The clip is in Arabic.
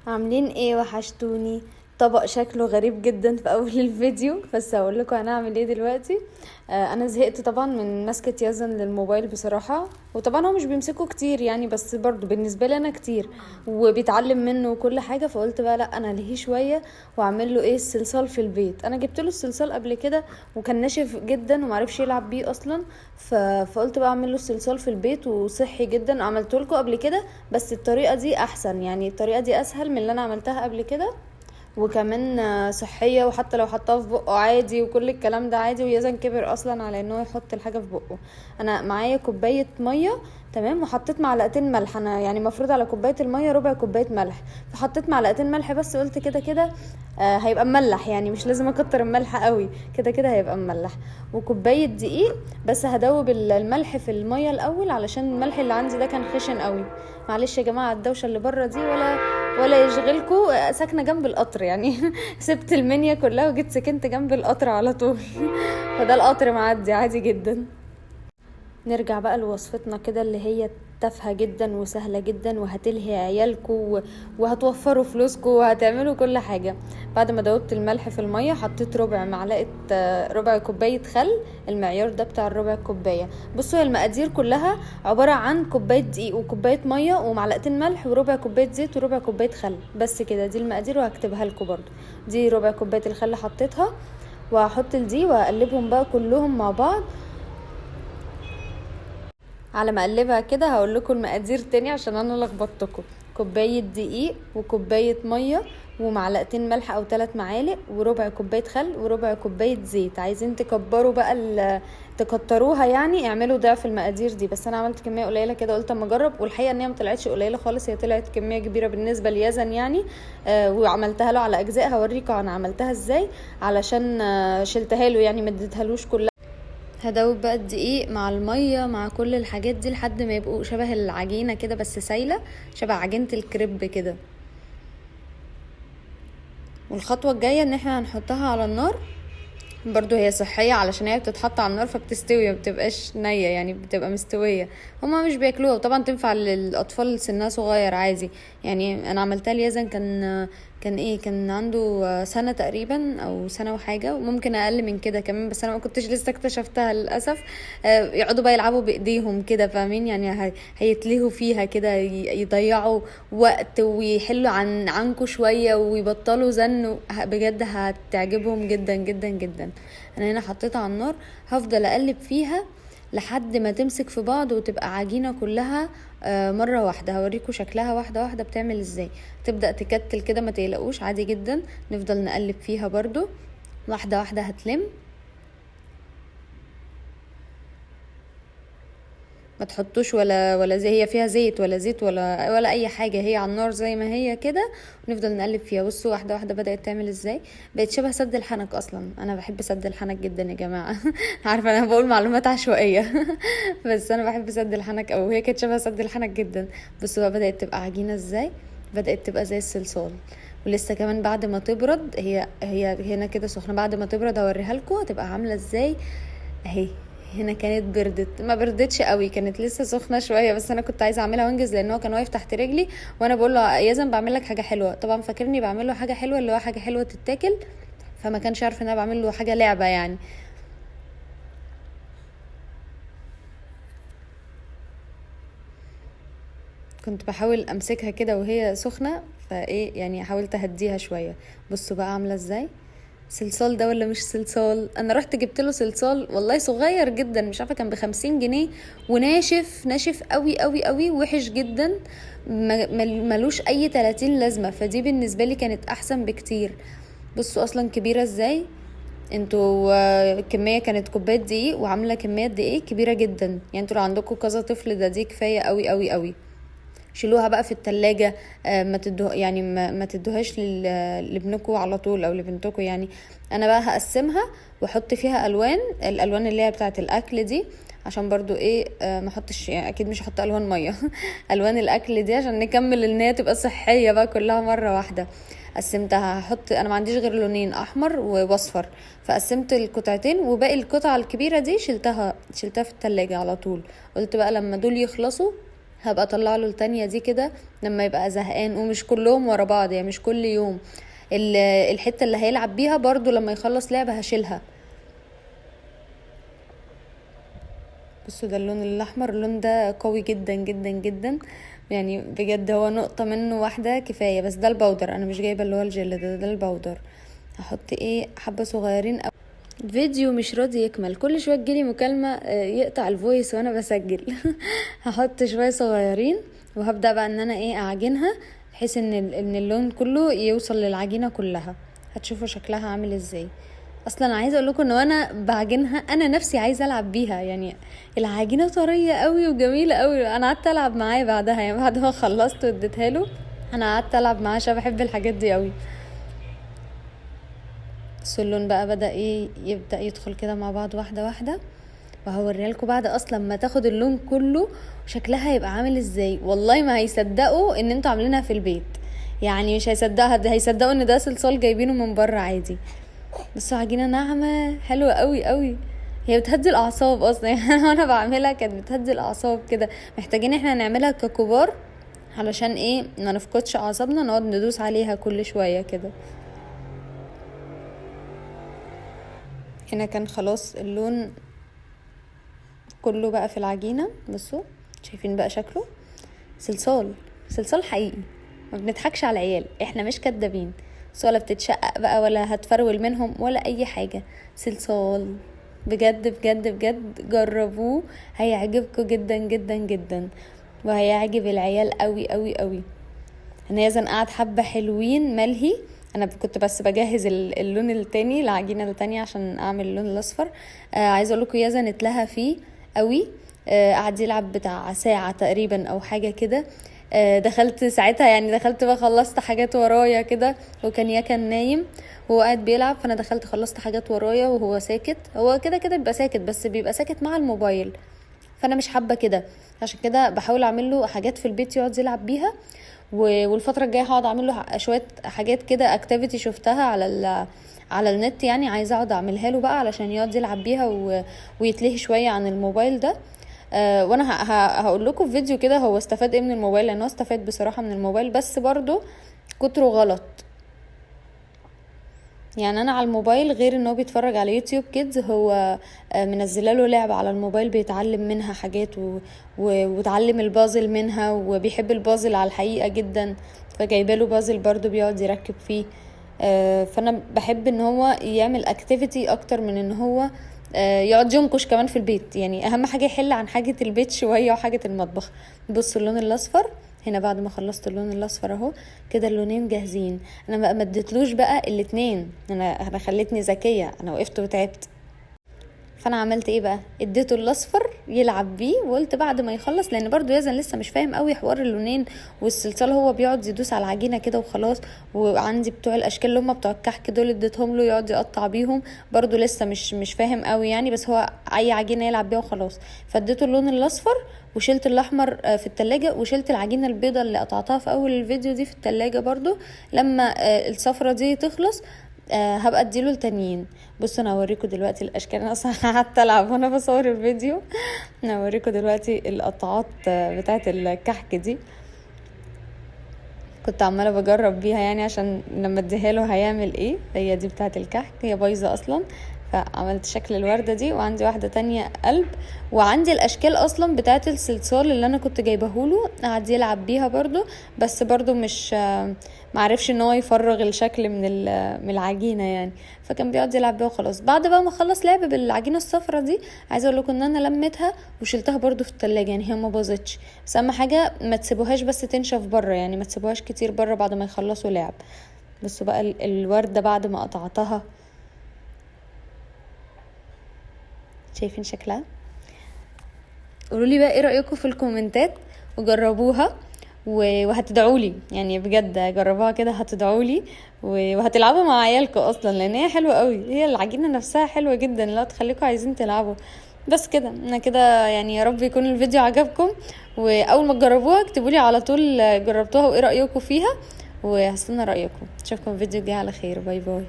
عاملين ايه؟ وحشتوني. طبق شكله غريب جدا في اول الفيديو، بس هقول لكم هنعمل ايه دلوقتي. انا زهقت طبعا من مسكة يزن للموبايل بصراحة، وطبعا هو مش بيمسكه كتير يعني، بس برضو بالنسبة لي انا كتير وبيتعلم منه وكل حاجة. فقلت بقى لا، انا ليه شوية واعمل له ايه الصلصال في البيت. انا جبت له الصلصال قبل كده وكان ناشف جدا ومعرفش يلعب بيه اصلا. فقلت بقى اعمل له الصلصال في البيت وصحي جدا. عملته لكم قبل كده بس الطريقة دي احسن، يعني الطريقة دي اسهل من اللي انا عملتها قبل كده، وكمان صحية. وحتى لو حطها في بقه عادي وكل الكلام ده عادي، ويزن كبر اصلا على انه يحط الحاجة في بقه. انا معايا كوباية مية، تمام، وحطيت معلقتين ملح. انا يعني مفروض على كوباية المية ربع كوباية ملح، فحطيت معلقتين ملح بس. قلت كده كده هيبقى مملح، يعني مش لازم اكتر الملح قوي، كده كده هيبقى مملح. وكوباية دقيق، بس هدوب الملح في المية الاول علشان الملح اللي عندي ده كان خشن قوي. معلش يا جماعة الدوشة اللي بره دي، ولا يشغلكوا، ساكنة جنب القطر يعني. سبت المنيا كلها وجيت سكنت جنب القطر على طول. فده القطر معدي عادي جدا. نرجع بقى لوصفتنا كده، اللي هي تافهة جدا وسهلة جدا وهتلهي عيالكوا وهتوفروا فلوسكوا وهتعملوا كل حاجة. بعد ما دوبت الملح في المية حطيت ربع معلقة، ربع كوباية خل. المعيار ده بتاع الربع كوباية. بصوا، المقادير كلها عبارة عن كوباية دقيق وكوباية مية ومعلقتين ملح وربع كوباية زيت وربع كوباية خل، بس كده. دي المقادير وهكتبها لكم برضو. دي ربع كوباية الخل حطيتها، وهحط دي واقلبهم بقى كلهم مع بعض. على ما اقلبها كده هقول لكم المقادير تاني عشان انا لخبطتكم. كوبايه دقيق وكوبايه ميه ومعلقتين ملح او 3 معالق وربع كوبايه خل وربع كوبايه زيت. عايزين تكبروا بقى تكتروها يعني، اعملوا ضعف المقادير دي، بس انا عملت كميه قليله كده قلت اما اجرب، والحقيقه ان هي ما طلعتش قليله خالص، هي طلعت كميه كبيره بالنسبه ليزن يعني. وعملتها له على اجزاء، هوريكم انا عملتها ازاي علشان شلتها له يعني، ما اديتهالوش كلها. هدوب بقى الدقيق مع المية مع كل الحاجات دي لحد ما يبقوا شبه العجينة كده، بس سايلة، شبه عجينة الكريب كده. والخطوة الجاية ان احنا هنحطها على النار. برضو هي صحية علشان هي بتتحط على النار فبتستوي، ما بتبقاش نية يعني، بتبقى مستوية. هما مش بياكلوها، وطبعا تنفع للاطفال اللي سنها صغير عادي يعني. انا عملتها ليزن كان عنده سنة تقريبا او سنة وحاجة، وممكن اقل من كده كمان، بس انا ما كنتش لسه اكتشفتها للاسف. يقعدوا بقى يلعبوا بايديهم كده، فاهمين يعني، هيتلهوا فيها كده، يضيعوا وقت ويحلوا عنكوا شوية ويبطلوا زن. بجد هتعجبهم جدا جدا جدا. انا هنا حطيتها على النار، هفضل اقلب فيها لحد ما تمسك في بعض وتبقى عجينة كلها مرة واحدة. هوريكم شكلها واحدة واحدة بتعمل ازاي. تبدأ تكتل كده، ما تقلقوش عادي جدا، نفضل نقلب فيها برضو واحدة واحدة هتلم. ما تحطوش ولا زي هي فيها زيت ولا زيت ولا اي حاجه، هي على النار زي ما هي كده، ونفضل نقلب فيها. بصوا واحده واحده بدات تعمل ازاي، بقت شبه سد الحنك. اصلا انا بحب سد الحنك جدا يا جماعه. عارفه انا بقول معلومات عشوائيه. بس انا بحب سد الحنك، او هي كانت شبه سد الحنك جدا. بصوا بقى بدات تبقى عجينه ازاي، بدات تبقى زي الصلصال. ولسه كمان بعد ما تبرد، هي هنا كده سخنه، بعد ما تبرد هوريها لكم هتبقى عامله ازاي اهي. هنا كانت بردت، ما بردتش قوي، كانت لسه سخنه شويه، بس انا كنت عايزه اعملها وانجز لان هو كان واقف تحت رجلي، وانا بقول له يزن بعمل لك حاجه حلوه. طبعا فاكرني بعمل له حاجه حلوه، اللي هو حاجه حلوه تتاكل، فما كانش عارف ان انا بعمل له حاجه لعبه يعني. كنت بحاول امسكها كده وهي سخنه، فايه يعني حاولت اهديها شويه. بصوا بقى عامله ازاي. صلصال ده ولا مش صلصال؟ انا رحت جبت له صلصال والله صغير جدا، مش عارفه كان ب50 جنيه، وناشف ناشف قوي قوي قوي، وحش جدا، ملوش اي 30 لازمه. فدي بالنسبه لي كانت احسن بكتير. بصوا اصلا كبيره ازاي. انتوا كميه كانت كوبايه دقيق وعامله كميه دقيق كبيره جدا يعني. انتوا لو عندكم كذا طفل ده دي كفايه قوي قوي قوي. شيلوها بقى في التلاجة، ما تدوه يعني، ما تدوهاش لابنكوا على طول او لبنتكوا يعني. انا بقى هقسمها واحط فيها الالوان اللي هي بتاعه الاكل دي، عشان برضو ايه ما احطش يعني، اكيد مش هحط الوان ميه. الوان الاكل دي عشان نكمل ان هي تبقى صحيه بقى كلها مره واحده. قسمتها، هحط انا ما عنديش غير لونين، احمر واصفر، فقسمت القطعتين، وباقي القطعه الكبيره دي شلتها في التلاجة على طول. قلت بقى لما دول يخلصوا هبقى اطلع له التانية دي كده لما يبقى زهقان، ومش كلهم ورا بعض يعني، مش كل يوم. الحتة اللي هيلعب بيها برضو لما يخلص لعبة هشيلها. بصوا ده اللون الاحمر، اللون ده قوي جدا جدا جدا يعني بجد، هو نقطة منه واحدة كفاية. بس ده البودر، انا مش جايبة اللي هو الجل ده البودر. هحط ايه حبة صغيرين. الفيديو مش راضي يكمل، كل شويه تجيلي مكالمه يقطع الفويس وانا بسجل. هحط شويه صغيرين وهبدا بقى ان انا اعجنها بحيث ان اللون كله يوصل للعجينه كلها. هتشوفوا شكلها عامل ازاي. اصلا عايزه اقول لكم ان وانا بعجنها انا نفسي عايزه العب بيها يعني. العجينه طريه قوي وجميله قوي. انا قعدت العب معاه بعدها يعني، بعد ما خلصت واديتها له انا قعدت العب معاه عشان بحب الحاجات دي قوي. بس اللون بقى بدأ يبدأ يدخل كده مع بعض واحدة واحدة. وهوريها لكم بعد اصلا ما تاخد اللون كله شكلها هيبقى عامل ازاي. والله ما هيصدقوا ان انتوا عاملينها في البيت يعني، مش هيصدقها، هيصدقوا ان ده صلصال جايبينه من بره عادي. بس عجينه ناعمه حلوه قوي قوي. هي بتهدي الاعصاب اصلا يعني. وانا بعملها كانت بتهدي الاعصاب كده. محتاجين احنا نعملها ككبار علشان ما نفقدش اعصابنا، نقعد ندوس عليها كل شويه كده. هنا كان خلاص اللون كله بقى في العجينه. بصوا شايفين بقى شكله صلصال حقيقي. ما بنضحكش على العيال، احنا مش كدابين. ولا بتتشقق بقى ولا هتفرول منهم ولا اي حاجه. صلصال بجد بجد بجد، جربوه هيعجبكم جدا جدا جدا، وهيعجب العيال قوي قوي قوي. انا يزن قعد حبه حلوين ملهي. انا كنت بس بجهز اللون التاني، العجينه التانية عشان اعمل اللون الاصفر. عايزه اقول لكم يزن اتلهى فيه قوي. قعد يلعب بتاع ساعه تقريبا او حاجه كده. دخلت ساعتها يعني، دخلت بقى خلصت حاجات ورايا كده، وكان كان نايم وهو قاعد بيلعب، فانا دخلت خلصت حاجات ورايا وهو ساكت. هو كده كده بيبقى ساكت، بس بيبقى ساكت مع الموبايل، فانا مش حابه كده. عشان كده بحاول اعمل له حاجات في البيت يقعد يلعب بيها. والفتره الجايه هقعد اعمل له شويه حاجات كده اكتيفيتي شفتها على النت يعني، عايزه اقعد اعملها له بقى علشان يقعد يلعب بيها ويتلهي شويه عن الموبايل ده. وانا هقول لكم في فيديو كده هو استفاد ايه من الموبايل، لانه استفاد بصراحه من الموبايل، بس برضو كتره غلط يعني. انا على الموبايل غير ان هو بيتفرج على يوتيوب كيدز، هو منزله له لعبه على الموبايل بيتعلم منها حاجات وتعلم البازل منها، وبيحب البازل على الحقيقه جدا، فجايبه له بازل برضو بيقعد يركب فيه. فانا بحب ان هو يعمل اكتيفيتي اكتر من ان هو يقعد ينكش كمان في البيت يعني. اهم حاجه يحل عن حاجه البيت شويه وحاجه المطبخ. بصوا اللون الاصفر هنا بعد ما خلصت اللون الاصفر اهو كده، اللونين جاهزين. انا ما مدتلوش بقى الاتنين، انا خليتني ذكيه، انا وقفت وتعبت. فانا عملت ايه بقى، اديته الاصفر يلعب بيه، وقلت بعد ما يخلص، لان برضو يزن لسه مش فاهم قوي حوار اللونين والصلصال، هو بيقعد يدوس على العجينه كده وخلاص. وعندي بتوع الاشكال اللي هم بتوع الكحك دول اديتهم له يقعد يقطع بيهم، برضو لسه مش فاهم قوي يعني، بس هو اي عجينه يلعب بيها وخلاص. فاديته اللون الاصفر وشلت الاحمر في التلاجة، وشلت العجينه البيضه اللي قطعتها في اول الفيديو دي في التلاجة برضو. لما الصفرة دي تخلص هبقى اديله التانيين. بصوا انا هوريكم دلوقتي الاشكال، انا اصلا قعدت العب وانا بصور الفيديو. انا هوريكم دلوقتي القطعات بتاعه الكحك دي، كنت عماله بجرب بيها يعني عشان لما اديها له هيعمل ايه. هي دي بتاعه الكحك، هي بايظه اصلا، فعملت شكل الوردة دي، وعندي واحدة تانية قلب، وعندي الاشكال اصلا بتاعه الصلصال اللي انا كنت جايبهوله قعد يلعب بيها برضو، بس برضو مش معرفش ان هو يفرغ الشكل من العجينه يعني، فكان بيقعد يلعب بيها وخلاص. بعد بقى ما خلص لعب بالعجينه الصفرة دي، عايزه اقول لكم ان انا لميتها وشلتها برضو في التلاجة يعني، هي ما باظتش. بس اهم حاجه ما تسيبوهاش بس تنشف بره يعني، ما تسيبوهاش كتير بره بعد ما يخلصوا لعب. بصوا بقى الورده بعد ما قطعتها، شايفين شكلها؟ قولوا لي بقى ايه رايكم في الكومنتات، وجربوها وهتدعوا لي يعني، بجد جربوها كده هتدعوا لي، وهتلعبوا مع عيالكم اصلا، لان هي حلوه قوي، هي العجينه نفسها حلوه جدا، لا تخليكم عايزين تلعبوا. بس كده انا كده يعني، يا رب يكون الفيديو عجبكم، واول ما تجربوها اكتبوا لي على طول جربتوها وايه رايكم فيها، وهستنى رايكم. اشوفكم في فيديو جاي على خير، باي باي.